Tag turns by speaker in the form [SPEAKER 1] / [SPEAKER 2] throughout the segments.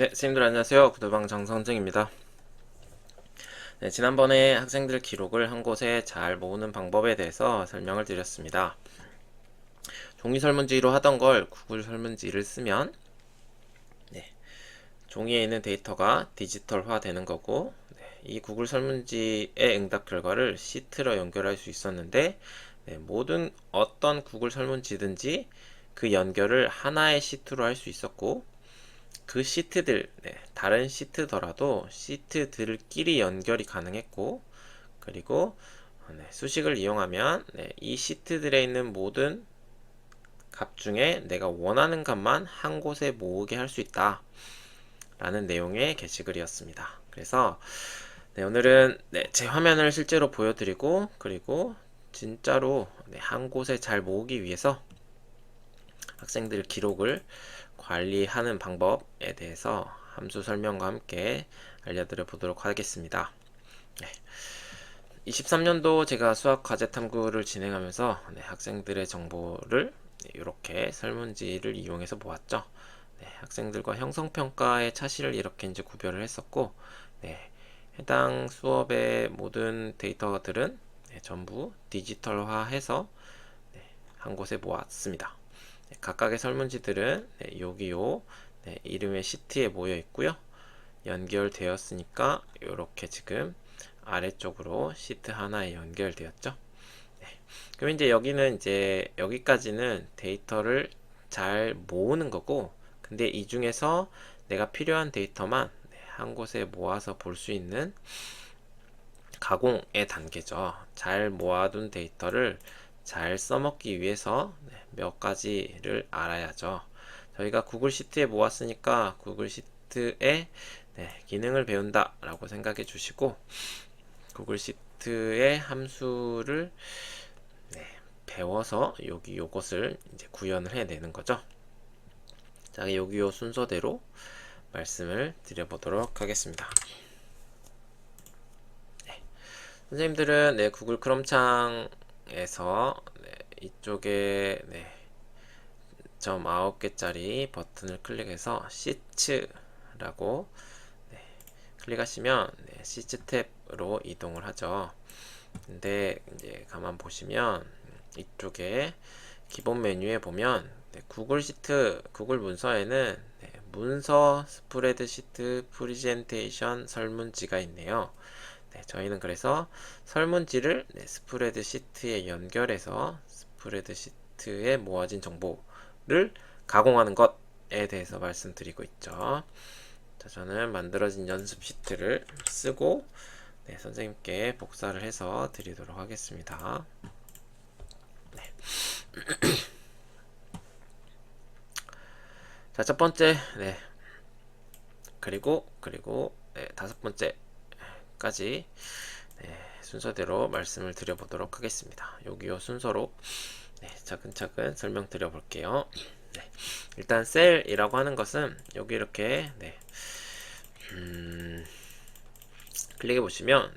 [SPEAKER 1] 네, 선생님들 안녕하세요. 구도방 장선생입니다. 네, 지난번에 학생들 기록을 한 곳에 잘 모으는 방법에 대해서 설명을 드렸습니다. 종이 설문지로 하던 걸 구글 설문지를 쓰면 종이에 있는 데이터가 디지털화 되는 거고, 이 구글 설문지의 응답 결과를 시트로 연결할 수 있었는데, 모든 어떤 구글 설문지든지 그 연결을 하나의 시트로 할 수 있었고, 그 시트들, 다른 시트더라도 시트들끼리 연결이 가능했고, 그리고 수식을 이용하면 이 시트들에 있는 모든 값 중에 내가 원하는 값만 한 곳에 모으게 할 수 있다 라는 내용의 게시글이었습니다. 그래서 오늘은 제 화면을 실제로 보여드리고, 그리고 진짜로 한 곳에 잘 모으기 위해서 학생들 기록을 관리하는 방법에 대해서 함수 설명과 함께 알려드려 보도록 하겠습니다. 23년도 제가 수학 과제 탐구를 진행하면서 학생들의 정보를 이렇게 설문지를 이용해서 모았죠. 학생들과 형성평가의 차시를 이렇게 이제 구별을 했었고, 해당 수업의 모든 데이터들은 전부 디지털화해서 한 곳에 모았습니다. 각각의 설문지들은 여기 이름의 시트에 모여 있고요. 연결되었으니까 이렇게 지금 아래쪽으로 시트 하나에 연결되었죠. 그럼 이제 여기는 이제 여기까지는 데이터를 잘 모으는 거고, 근데 이 중에서 내가 필요한 데이터만 한 곳에 모아서 볼 수 있는 가공의 단계죠. 잘 모아둔 데이터를 잘 써먹기 위해서 몇 가지를 알아야죠. 저희가 구글 시트에 모았으니까 구글 시트의 기능을 배운다 라고 생각해 주시고, 구글 시트의 함수를 배워서 여기 요것을 이제 구현을 해내는 거죠. 자, 여기 요 순서대로 말씀을 드려보도록 하겠습니다. 선생님들은 구글 크롬 창에서 이쪽에 점 9개짜리 버튼을 클릭해서 시츠라고 클릭하시면 시츠 탭으로 이동을 하죠. 근데 이제 가만 보시면 이쪽에 기본 메뉴에 보면 구글 시트, 구글 문서에는 문서, 스프레드시트, 프리젠테이션, 설문지가 있네요. 저희는 그래서 설문지를 스프레드시트에 연결해서 스프레드시트에 모아진 정보를 가공하는 것에 대해서 말씀드리고 있죠. 자, 저는 만들어진 연습 시트를 쓰고 선생님께 복사를 해서 드리도록 하겠습니다. 자, 첫 번째, 그리고 다섯 번째까지 순서대로 말씀을 드려보도록 하겠습니다. 여기 순서로 차근차근 설명드려 볼게요. 일단 셀이라고 하는 것은 여기 이렇게 클릭해 보시면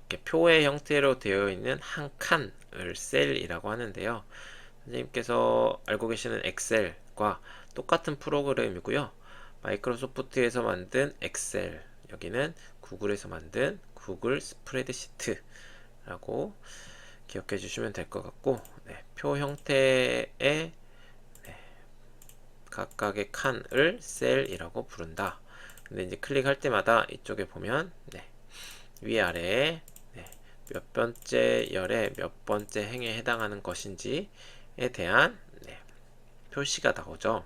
[SPEAKER 1] 이렇게 표의 형태로 되어 있는 한 칸을 셀이라고 하는데요. 선생님께서 알고 계시는 엑셀과 똑같은 프로그램이고요. 마이크로소프트에서 만든 엑셀, 여기는 구글에서 만든 구글 스프레드시트라고 기억해 주시면 될 것 같고, 표 형태의 각각의 칸을 셀이라고 부른다. 근데 이제 클릭할 때마다 이쪽에 보면 위아래에 몇 번째 열의 몇 번째 행에 해당하는 것인지에 대한 표시가 나오죠.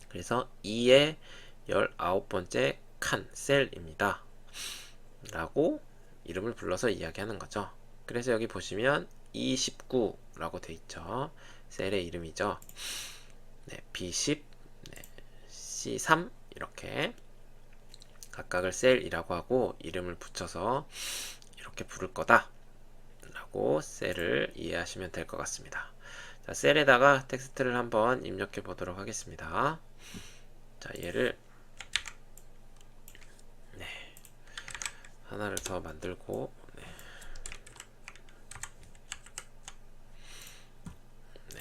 [SPEAKER 1] 그래서 2의 19번째 칸 셀입니다 라고 이름을 불러서 이야기하는 거죠. 그래서 여기 보시면 E19라고 돼 있죠. 셀의 이름이죠. B10, C3 이렇게 각각을 셀이라고 하고 이름을 붙여서 이렇게 부를 거다 라고 셀을 이해하시면 될 것 같습니다. 자, 셀에다가 텍스트를 한번 입력해 보도록 하겠습니다. 자, 얘를 하나를 더 만들고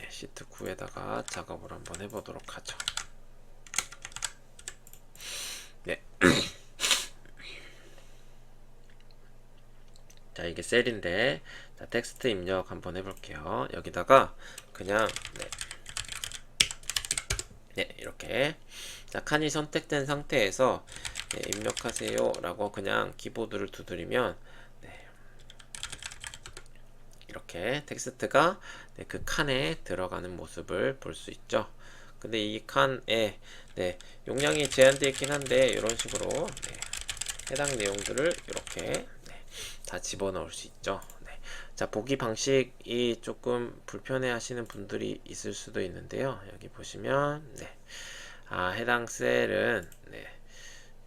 [SPEAKER 1] 시트 9에다가 작업을 한번 해보도록 하죠. 네. 자, 이게 셀인데, 자, 텍스트 입력 한번 해볼게요. 여기다가 그냥 네, 이렇게 자, 칸이 선택된 상태에서 네, 입력하세요 라고 그냥 키보드를 두드리면 네, 이렇게 텍스트가 네, 그 칸에 들어가는 모습을 볼 수 있죠. 근데 이 칸에 네, 용량이 제한되어 있긴 한데 이런 식으로 네, 해당 내용들을 이렇게 네, 다 집어넣을 수 있죠. 네. 자, 보기 방식이 조금 불편해 하시는 분들이 있을 수도 있는데요. 여기 보시면 네. 해당 셀은 네,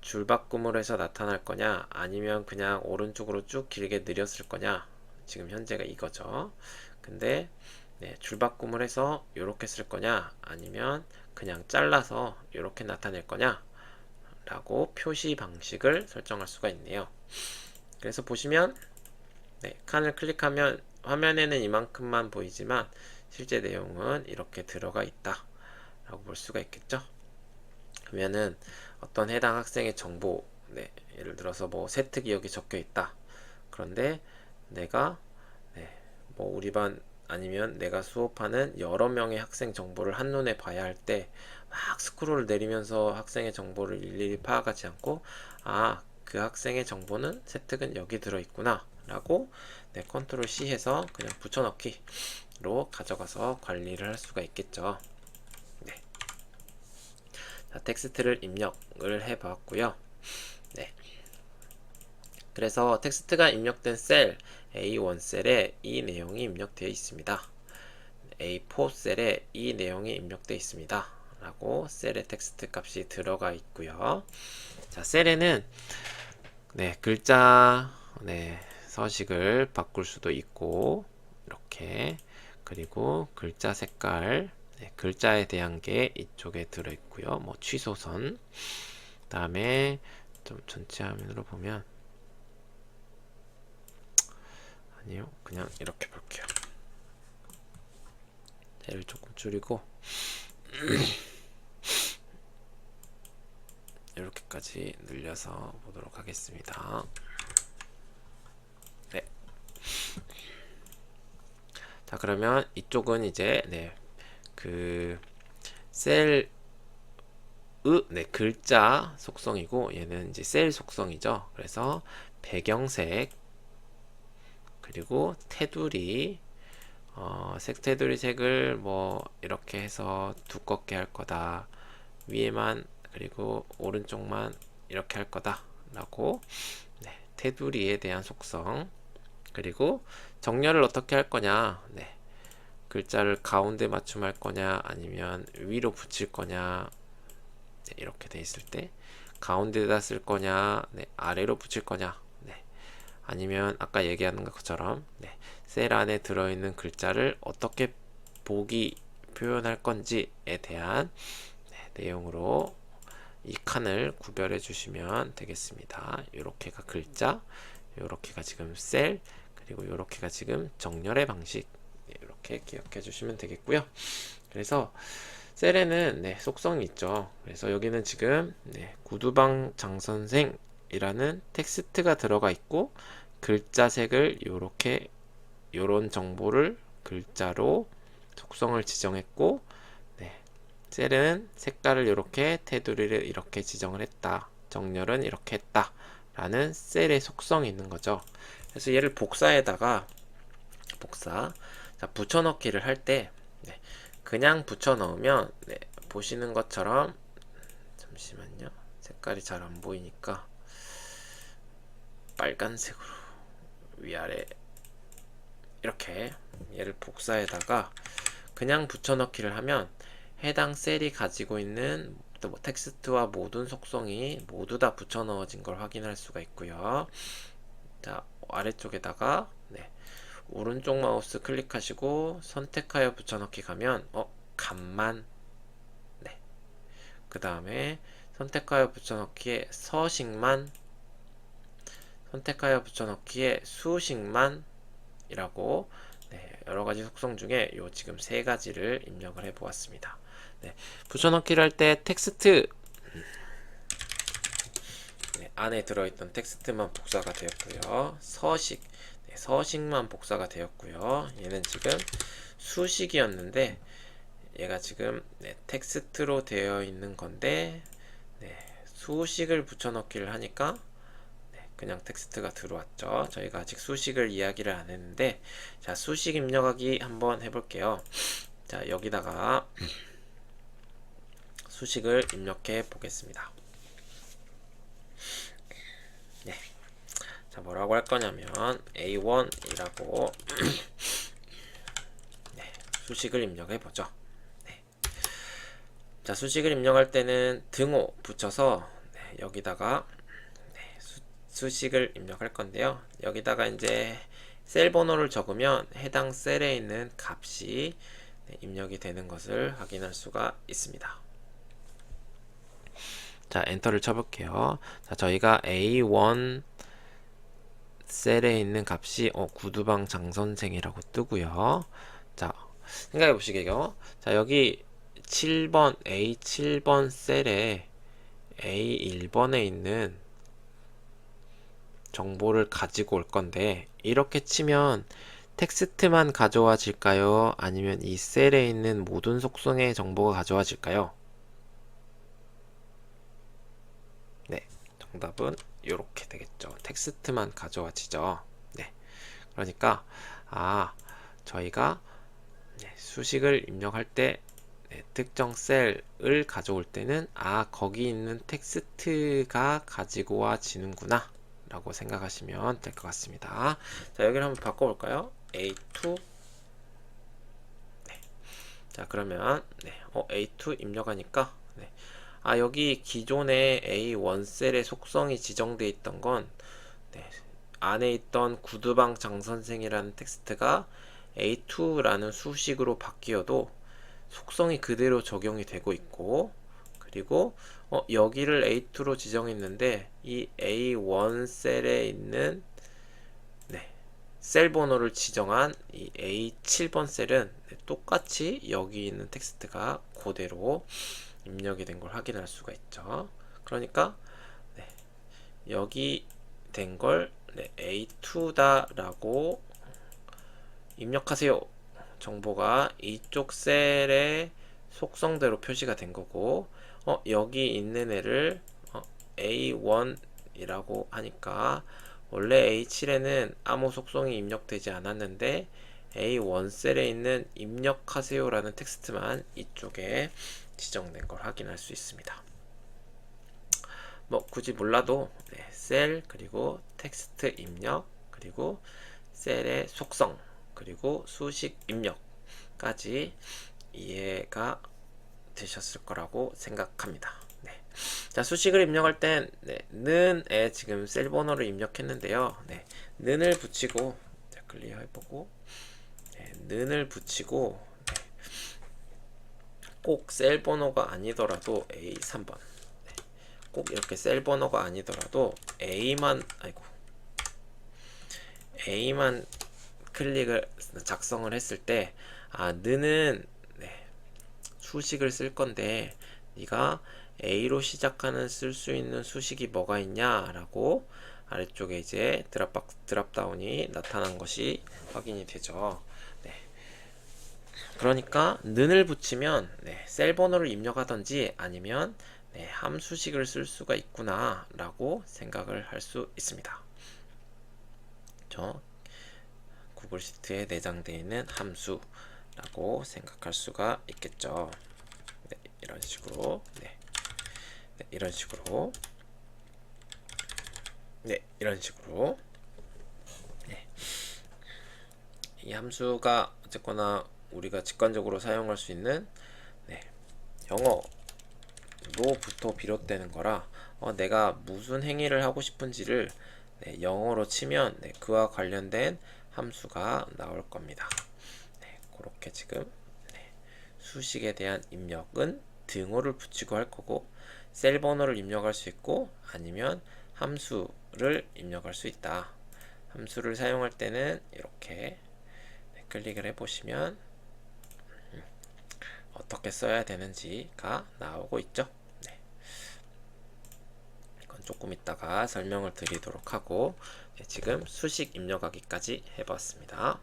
[SPEAKER 1] 줄바꿈을 해서 나타날 거냐 아니면 그냥 오른쪽으로 쭉 길게 느렸을 거냐, 지금 현재가 이거죠. 근데 네, 줄바꿈을 해서 이렇게 쓸 거냐 아니면 그냥 잘라서 이렇게 나타낼 거냐 라고 표시 방식을 설정할 수가 있네요. 그래서 보시면 네, 칸을 클릭하면 화면에는 이만큼만 보이지만 실제 내용은 이렇게 들어가 있다 라고 볼 수가 있겠죠. 그러면은 어떤 해당 학생의 정보, 네, 예를 들어서 뭐 세트 기억이 적혀 있다. 그런데 내가 네, 뭐 우리 반 아니면 내가 수업하는 여러 명의 학생 정보를 한눈에 봐야 할 때 막 스크롤을 내리면서 학생의 정보를 일일이 파악하지 않고 그 학생의 정보는 세특은 여기 들어있구나 라고 네, 컨트롤 C 해서 그냥 붙여넣기로 가져가서 관리를 할 수가 있겠죠. 네. 자, 텍스트를 입력을 해 봤고요. 네. 그래서 텍스트가 입력된 셀 A1 셀에 이 내용이 입력되어 있습니다. A4 셀에 이 내용이 입력되어 있습니다. 라고 셀의 텍스트 값이 들어가 있고요. 자, 셀에는 네, 글자 네, 서식을 바꿀 수도 있고 이렇게, 그리고 글자 색깔 네, 글자에 대한 게 이쪽에 들어있고요. 뭐 취소선, 그 다음에 좀 전체 화면으로 보면 아니요, 그냥 이렇게 볼게요. 얘를 조금 줄이고 이렇게까지 늘려서 보도록 하겠습니다. 네. 자, 그러면 이쪽은 이제 네, 그 셀 네, 글자 속성이고 얘는 이제 셀 속성이죠. 그래서 배경색, 그리고 테두리 테두리 색을 뭐 이렇게 해서 두껍게 할 거다, 위에만 그리고 오른쪽만 이렇게 할 거다 라고 네, 테두리에 대한 속성, 그리고 정렬을 어떻게 할 거냐, 네, 글자를 가운데 맞춤할 거냐 아니면 위로 붙일 거냐, 네, 이렇게 돼 있을 때 가운데다 쓸 거냐, 네, 아래로 붙일 거냐, 네, 아니면 아까 얘기하는 것처럼 네, 셀 안에 들어있는 글자를 어떻게 보기 표현할 건지에 대한 네, 내용으로 이 칸을 구별해 주시면 되겠습니다. 이렇게가 글자, 이렇게가 지금 셀, 그리고 이렇게가 지금 정렬의 방식, 이렇게 기억해 주시면 되겠고요. 그래서 셀에는 네, 속성이 있죠. 그래서 여기는 지금 네, 구두방 장선생이라는 텍스트가 들어가 있고 글자 색을 이렇게 요런 정보를 글자로 속성을 지정했고 네, 셀은 색깔을 이렇게, 테두리를 이렇게 지정을 했다, 정렬은 이렇게 했다 라는 셀의 속성이 있는 거죠. 그래서 얘를 복사에다가 자, 붙여넣기를 할 때 네, 그냥 붙여넣으면 네, 보시는 것처럼 잠시만요, 색깔이 잘 안 보이니까 빨간색으로 위아래 이렇게 얘를 복사에다가 그냥 붙여넣기를 하면 해당 셀이 가지고 있는 뭐 텍스트와 모든 속성이 모두 다 붙여넣어진 걸 확인할 수가 있고요. 자, 아래쪽에다가 네, 오른쪽 마우스 클릭하시고 선택하여 붙여넣기 가면 간만, 네, 그 다음에 선택하여 붙여넣기에 서식만, 선택하여 붙여넣기에 수식만 이라고 네, 여러가지 속성 중에 요 지금 세 가지를 입력을 해 보았습니다. 네, 붙여넣기를 할 때 텍스트 안에 들어있던 텍스트만 복사가 되었고요. 서식, 네, 서식만 복사가 되었고요. 얘는 지금 수식이었는데 얘가 지금 네, 텍스트로 되어 있는 건데 네, 수식을 붙여넣기를 하니까 네, 그냥 텍스트가 들어왔죠. 저희가 아직 수식을 이야기를 안 했는데 자, 수식 입력하기 한번 해볼게요. 자, 여기다가 수식을 입력해 보겠습니다. 네. 자, 뭐라고 할 거냐면 A1이라고 네, 수식을 입력해 보죠. 네. 자, 수식을 입력할 때는 등호 붙여서 네, 여기다가 네, 수식을 입력할 건데요. 여기다가 이제 셀 번호를 적으면 해당 셀에 있는 값이 네, 입력이 되는 것을 확인할 수가 있습니다. 자, 엔터를 쳐볼게요. 자, 저희가 A1 셀에 있는 값이 구두방 장선생이라고 뜨고요. 자, 생각해 보시게요. 자, 여기 7번 A7번 셀에 A1번에 있는 정보를 가지고 올 건데 이렇게 치면 텍스트만 가져와질까요? 아니면 이 셀에 있는 모든 속성의 정보가 가져와질까요? 네, 정답은 이렇게 되겠죠. 텍스트만 가져와지죠. 네, 그러니까 저희가 네, 수식을 입력할 때 네, 특정 셀을 가져올 때는 거기 있는 텍스트가 가지고 와지는구나 라고 생각하시면 될 것 같습니다. 자, 여기를 한번 바꿔볼까요? A2 네. 자, 그러면 네, A2 입력하니까 네. 여기 기존의 A1 셀의 속성이 지정되어 있던 건 네, 안에 있던 구두방 장선생이라는 텍스트가 A2라는 수식으로 바뀌어도 속성이 그대로 적용이 되고 있고 그리고 여기를 A2로 지정했는데 이 A1 셀에 있는 네, 셀 번호를 지정한 이 A7번 셀은 네, 똑같이 여기 있는 텍스트가 그대로 입력이 된 걸 확인할 수가 있죠. 그러니까 네, 여기 된 걸 네, A2다 라고 입력하세요. 정보가 이쪽 셀의 속성대로 표시가 된 거고 여기 있는 애를 A1이라고 하니까 원래 A7에는 아무 속성이 입력되지 않았는데 A1 셀에 있는 입력하세요 라는 텍스트만 이쪽에 지정된 걸 확인할 수 있습니다. 뭐 굳이 몰라도 네, 셀 그리고 텍스트 입력 그리고 셀의 속성 그리고 수식 입력까지 이해가 되셨을 거라고 생각합니다. 네. 자, 수식을 입력할 땐 네, 는에 지금 셀 번호를 입력했는데요. 네, 는을 붙이고 자, 클리어해보고 네, 는을 붙이고 네, 꼭 셀 번호가 아니더라도 A3번 네, 꼭 이렇게 셀 번호가 아니더라도 A만 클릭을 작성을 했을 때 느는 네, 수식을 쓸 건데 네가 A로 시작하는 쓸 수 있는 수식이 뭐가 있냐 라고 아래쪽에 이제 드랍다운이 나타난 것이 확인이 되죠. 네. 그러니까 는을 붙이면 네, 셀 번호를 입력하던지 아니면 네, 함수식을 쓸 수가 있구나 라고 생각을 할 수 있습니다. 구글 시트에 내장되어 있는 함수라고 생각할 수가 있겠죠. 네, 이런 식으로 네, 이런 식으로 네, 이런 식으로 네. 이 함수가 어쨌거나 우리가 직관적으로 사용할 수 있는 네, 영어로부터 비롯되는 거라 내가 무슨 행위를 하고 싶은지를 네, 영어로 치면 네, 그와 관련된 함수가 나올 겁니다. 네, 그렇게 지금 네, 수식에 대한 입력은 등호를 붙이고 할 거고 셀 번호를 입력할 수 있고 아니면 함수를 입력할 수 있다. 함수를 사용할 때는 이렇게 네, 클릭을 해보시면 어떻게 써야 되는지가 나오고 있죠. 네. 이건 조금 있다가 설명을 드리도록 하고, 네, 지금 수식 입력하기까지 해봤습니다.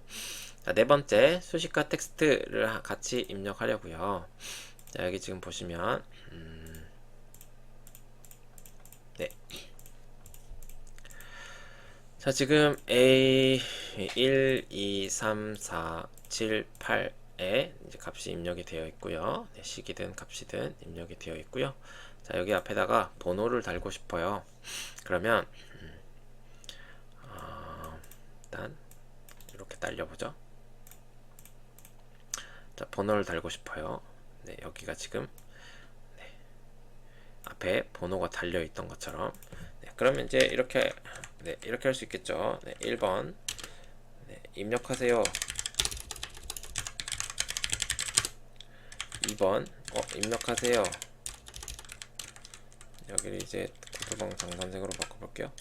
[SPEAKER 1] 자, 네 번째, 수식과 텍스트를 같이 입력하려고요. 자, 여기 지금 보시면 네. 자, 지금 A 1, 2, 3, 4, 7, 8에 이제 값이 입력이 되어 있고요. 네, 식이든 값이든 입력이 되어 있고요. 자, 여기 앞에다가 번호를 달고 싶어요. 그러면 일단 이렇게 달려보죠. 자, 번호를 달고 싶어요. 네, 여기가 지금 앞에 번호가 달려 있던 것처럼. 네, 그러면 이제 이렇게 이렇게 할 수 있겠죠. 네, 1번 입력하세요. 2번 입력하세요. 여기를 이제 구두방 장관색으로 바꿔볼게요.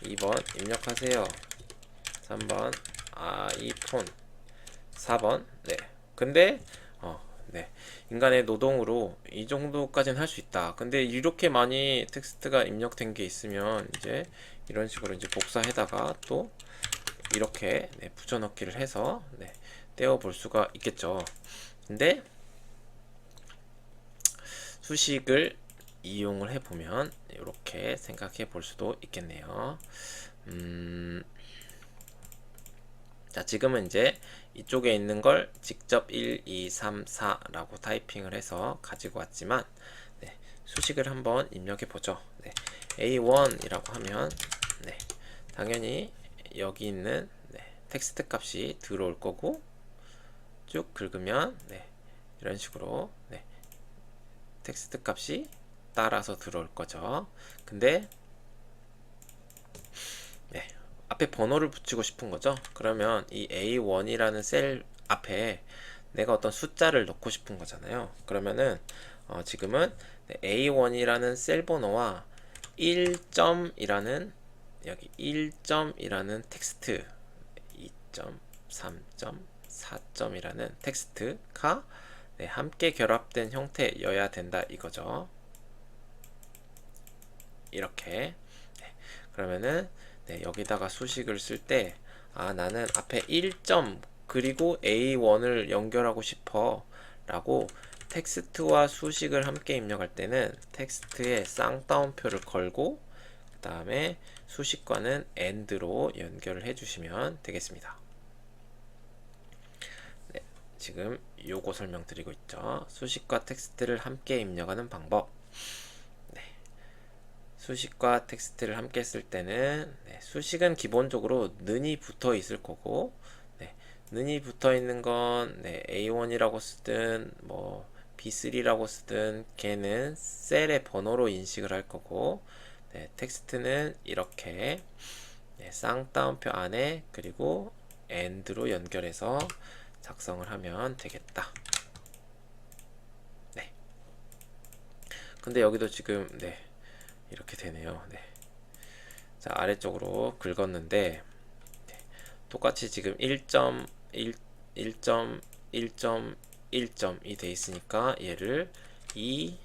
[SPEAKER 1] 2번 입력하세요. 3번 아이폰. 4번 네. 근데 네. 인간의 노동으로 이 정도까지는 할 수 있다. 근데 이렇게 많이 텍스트가 입력된 게 있으면 이제 이런 식으로 이제 복사해다가 또 이렇게 붙여넣기를 해서 떼어 볼 수가 있겠죠. 근데 수식을 이용을 해보면 이렇게 생각해 볼 수도 있겠네요. 자, 지금은 이제 이쪽에 있는 걸 직접 1, 2, 3, 4라고 타이핑을 해서 가지고 왔지만 수식을 한번 입력해 보죠. A1이라고 하면 당연히 여기 있는 텍스트 값이 들어올 거고, 쭉 긁으면 이런 식으로 텍스트 값이 따라서 들어올 거죠. 근데 앞에 번호를 붙이고 싶은 거죠. 그러면 이 A1이라는 셀 앞에 내가 어떤 숫자를 넣고 싶은 거잖아요. 그러면은 지금은 A1이라는 셀 번호와 1점이라는 여기 1점이라는 텍스트, 2점, 3점, 4점이라는 텍스트가 함께 결합된 형태여야 된다 이거죠. 이렇게 그러면은 여기다가 수식을 쓸 때 나는 앞에 1점 그리고 A1을 연결하고 싶어 라고 텍스트와 수식을 함께 입력할 때는 텍스트에 쌍따옴표를 걸고 그 다음에 수식과는 AND로 연결을 해주시면 되겠습니다. 지금 요거 설명드리고 있죠. 수식과 텍스트를 함께 입력하는 방법. 수식과 텍스트를 함께 쓸 때는 수식은 기본적으로 는이 붙어 있을 거고, 는이 붙어 있는 건 A1이라고 쓰든 뭐 B3라고 쓰든 걔는 셀의 번호로 인식을 할 거고, 텍스트는 이렇게 쌍따옴표 안에 그리고 AND로 연결해서 작성을 하면 되겠다. 근데 여기도 지금 이렇게 되네요. 자, 아래쪽으로 긁었는데 똑같이 지금 1점, 1점, 1점, 1점이 돼 있으니까 얘를 2,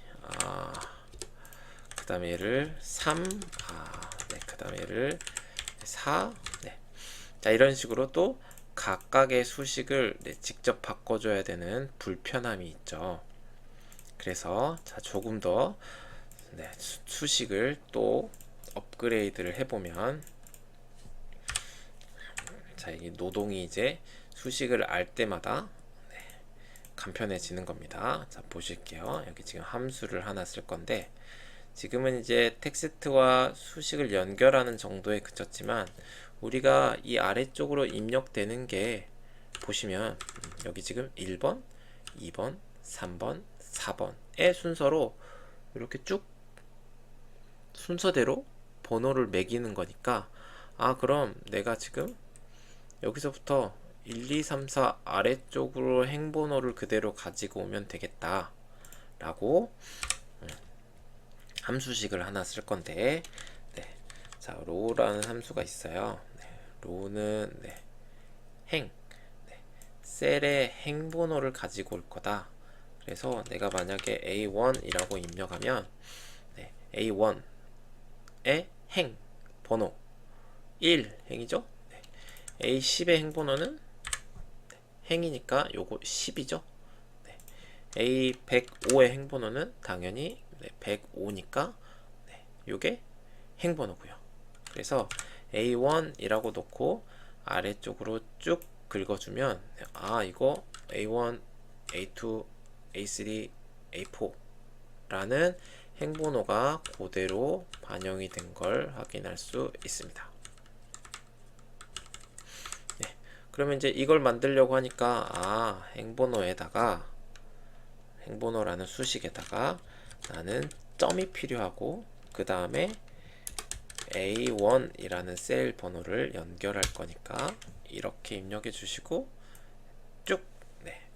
[SPEAKER 1] 그 다음에 얘를 3, 그 다음에 얘를 4, 자, 이런 식으로 또 각각의 수식을 직접 바꿔줘야 되는 불편함이 있죠. 그래서 자, 조금 더 수식을 또 업그레이드를 해보면, 자, 이 노동이 이제 수식을 알 때마다 간편해지는 겁니다. 자, 보실게요. 여기 지금 함수를 하나 쓸 건데, 지금은 이제 텍스트와 수식을 연결하는 정도에 그쳤지만 우리가 이 아래쪽으로 입력되는 게 보시면 여기 지금 1번, 2번, 3번, 4번의 순서로 이렇게 쭉 순서대로 번호를 매기는 거니까, 그럼 내가 지금 여기서부터 1, 2, 3, 4 아래쪽으로 행번호를 그대로 가지고 오면 되겠다 라고 함수식을 하나 쓸 건데, 자, row라는 함수가 있어요. row는 셀의 행번호를 가지고 올 거다. 그래서 내가 만약에 A1이라고 입력하면 A1의 행 번호 1 행이죠. A10의 행 번호는 행이니까 요거 10이죠. A105의 행 번호는 당연히 105니까 요게 행 번호고요. 그래서 A1이라고 놓고 아래쪽으로 쭉 긁어주면 이거 A1, A2, A3, A4 라는 행번호가 그대로 반영이 된 걸 확인할 수 있습니다. 그러면 이제 이걸 만들려고 하니까 행번호라는 수식에다가 나는 점이 필요하고 그 다음에 A1이라는 셀 번호를 연결할 거니까 이렇게 입력해 주시고 쭉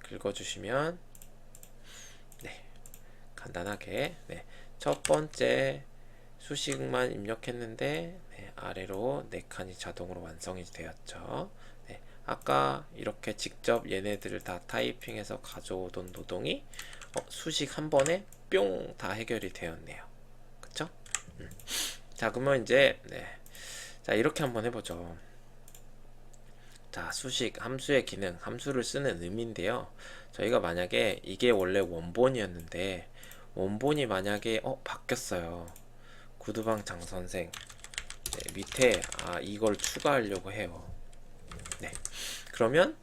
[SPEAKER 1] 긁어 주시면 간단하게 첫 번째 수식만 입력했는데 아래로 4칸이 자동으로 완성이 되었죠. 아까 이렇게 직접 얘네들을 다 타이핑해서 가져오던 노동이 수식 한 번에 뿅 다 해결이 되었네요. 그쵸? 자, 그러면 이제 자, 이렇게 한번 해보죠. 자, 수식 함수의 기능, 함수를 쓰는 의미인데요. 저희가 만약에 이게 원래 원본이었는데 원본이 만약에 바뀌었어요. 구두방 장선생 밑에 이걸 추가하려고 해요. 그러면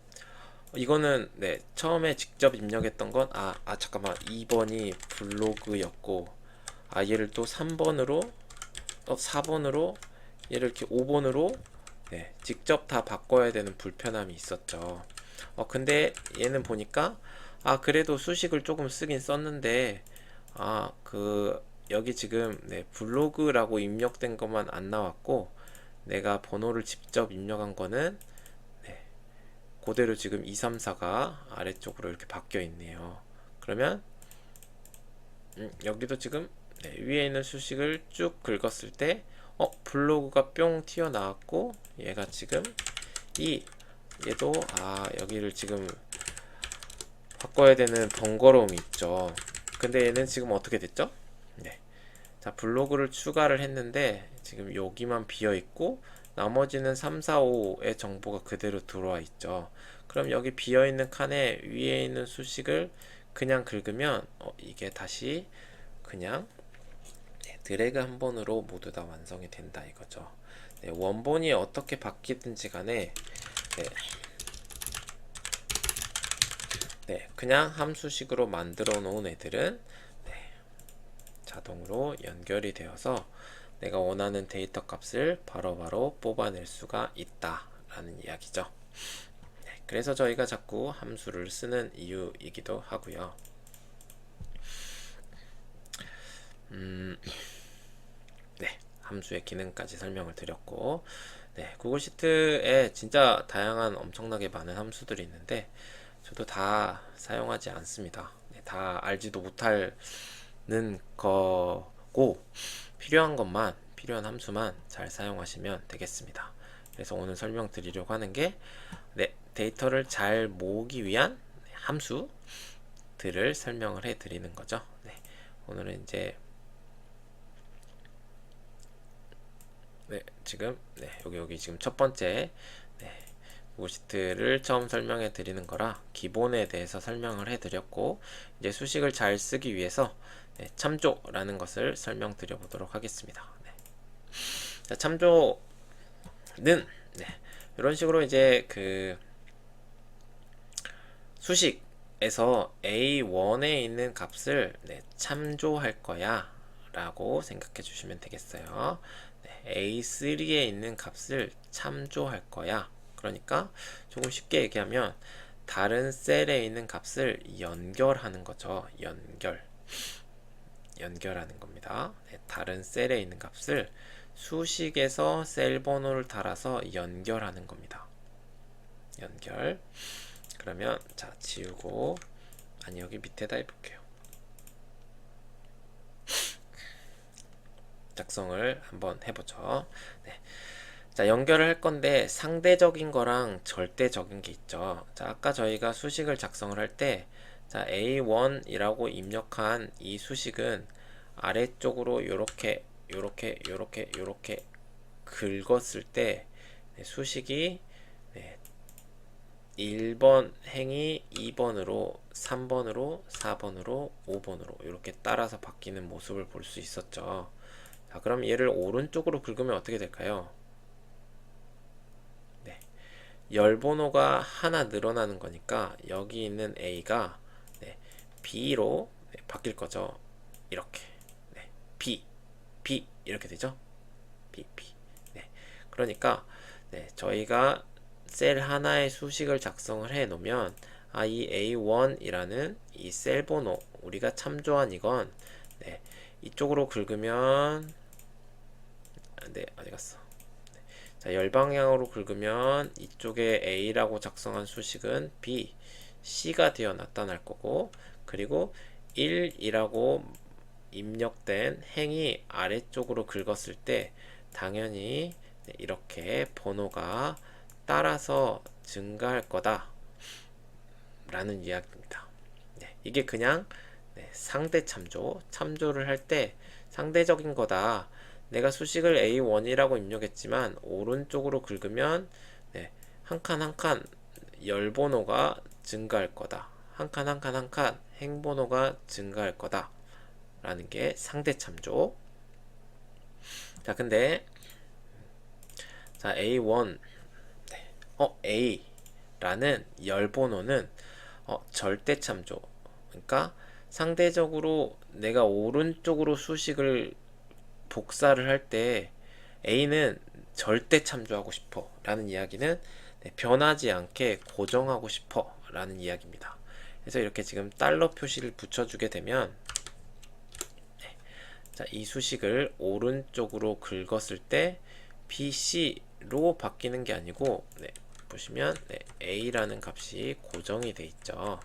[SPEAKER 1] 이거는 처음에 직접 입력했던 건 잠깐만 2번이 블로그였고 얘를 또 3번으로 4번으로 얘를 이렇게 5번으로 직접 다 바꿔야 되는 불편함이 있었죠. 근데 얘는 보니까 그래도 수식을 조금 쓰긴 썼는데 여기 지금 블로그라고 입력된 것만 안 나왔고 내가 번호를 직접 입력한 거는 그대로 지금 2, 3, 4가 아래쪽으로 이렇게 바뀌어 있네요. 그러면 여기도 지금 위에 있는 수식을 쭉 긁었을 때 블로그가 뿅 튀어나왔고 얘가 지금 얘도 여기를 지금 바꿔야 되는 번거로움이 있죠. 근데 얘는 지금 어떻게 됐죠? 자, 블로그를 추가를 했는데 지금 여기만 비어 있고 나머지는 3, 4, 5의 정보가 그대로 들어와 있죠. 그럼 여기 비어 있는 칸에 위에 있는 수식을 그냥 긁으면 이게 다시 그냥 드래그 한 번으로 모두 다 완성이 된다 이거죠. 원본이 어떻게 바뀌든지 간에 그냥 함수식으로 만들어 놓은 애들은 자동으로 연결이 되어서 내가 원하는 데이터 값을 바로바로 뽑아낼 수가 있다 라는 이야기죠. 그래서 저희가 자꾸 함수를 쓰는 이유이기도 하고요. 함수의 기능까지 설명을 드렸고 구글 시트에 진짜 다양한 엄청나게 많은 함수들이 있는데 저도 다 사용하지 않습니다. 다 알지도 못하는 거고 필요한 함수만 잘 사용하시면 되겠습니다. 그래서 오늘 설명드리려고 하는 게 데이터를 잘 모으기 위한 함수들을 설명을 해 드리는 거죠. 오늘은 이제 지금 여기 지금 첫 번째 구글 시트를 처음 설명해 드리는 거라 기본에 대해서 설명을 해 드렸고 이제 수식을 잘 쓰기 위해서 참조라는 것을 설명드려 보도록 하겠습니다. 자, 참조는 이런 식으로 이제 그 수식에서 A1에 있는 값을 참조할 거야 라고 생각해 주시면 되겠어요. A3에 있는 값을 참조할 거야. 그러니까 조금 쉽게 얘기하면 다른 셀에 있는 값을 연결하는 거죠. 연결하는 겁니다. 다른 셀에 있는 값을 수식에서 셀 번호를 달아서 연결하는 겁니다. 연결. 그러면 자, 지우고 여기 밑에다 해볼게요. 작성을 한번 해보죠. 자, 연결을 할 건데 상대적인 거랑 절대적인 게 있죠. 자, 아까 저희가 수식을 작성을 할 때 자, A1이라고 입력한 이 수식은 아래쪽으로 요렇게 긁었을 때 수식이 1번 행이 2번으로 3번으로 4번으로 5번으로 이렇게 따라서 바뀌는 모습을 볼 수 있었죠. 자, 그럼 얘를 오른쪽으로 긁으면 어떻게 될까요? 네, 열 번호가 하나 늘어나는 거니까 여기 있는 A가 B로 바뀔 거죠. 이렇게 B 이렇게 되죠. B 네, 그러니까 저희가 셀 하나의 수식을 작성을 해 놓으면 이 A1이라는 이 셀 번호 우리가 참조한 이건 이쪽으로 긁으면 어디 갔어? 자, 열방향으로 긁으면 이쪽에 A라고 작성한 수식은 B, C가 되어 나타날 거고, 그리고 1이라고 입력된 행이 아래쪽으로 긁었을 때 당연히 이렇게 번호가 따라서 증가할 거다 라는 이야기입니다. 이게 그냥 상대 참조를 할 때 상대적인 거다. 내가 수식을 A1이라고 입력했지만 오른쪽으로 긁으면 한 칸 한 칸 열 번호가 증가할 거다. 한 칸 한 칸 한 칸 행 번호가 증가할 거다 라는 게 상대 참조. 자, 근데 자, A1 A라는 열 번호는 절대 참조. 그러니까 상대적으로 내가 오른쪽으로 수식을 복사를 할 때 A는 절대 참조하고 싶어 라는 이야기는 변하지 않게 고정하고 싶어 라는 이야기입니다. 그래서 이렇게 지금 달러 표시를 붙여주게 되면 자, 이 수식을 오른쪽으로 긁었을 때 BC로 바뀌는 게 아니고 보시면 A라는 값이 고정이 돼 있죠.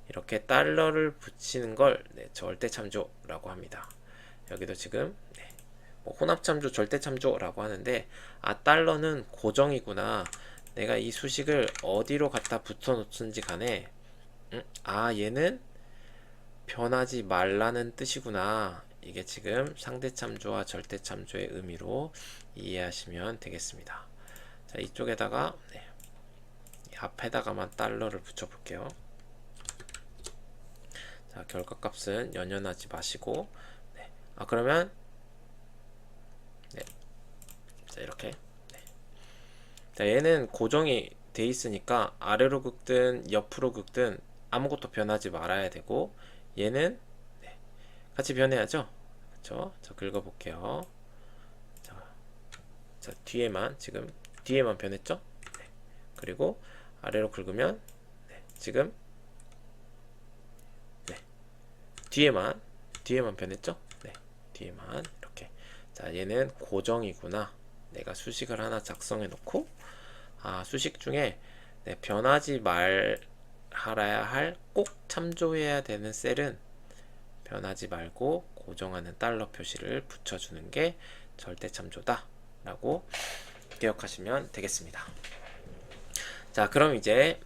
[SPEAKER 1] 이렇게 달러를 붙이는 걸 절대 참조라고 합니다. 여기도 지금 혼합 참조, 절대 참조라고 하는데 달러는 고정이구나. 내가 이 수식을 어디로 갖다 붙여 놓든지 간에 얘는 변하지 말라는 뜻이구나. 이게 지금 상대 참조와 절대 참조의 의미로 이해하시면 되겠습니다. 자, 이쪽에다가 앞에다가만 달러를 붙여 볼게요. 자, 결과값은 연연하지 마시고 그러면 자, 이렇게 자, 얘는 고정이 돼 있으니까 아래로 긁든 옆으로 긁든 아무것도 변하지 말아야 되고 얘는 같이 변해야죠. 그렇죠? 저 긁어 볼게요. 자, 지금 뒤에만 변했죠? 그리고 아래로 긁으면 지금 뒤에만 변했죠? 뒤에만 이렇게. 자, 얘는 고정이구나. 내가 수식을 하나 작성해 놓고 수식 중에 변하지 말아야 할 꼭 참조해야 되는 셀은 변하지 말고 고정하는 달러 표시를 붙여주는 게 절대 참조다 라고 기억하시면 되겠습니다. 자, 그럼 이제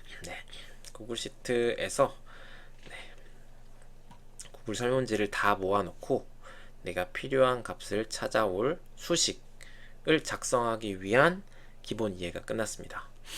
[SPEAKER 1] 구글 시트에서 구글 설문지를 다 모아놓고 내가 필요한 값을 찾아올 수식을 작성하기 위한 기본 이해가 끝났습니다.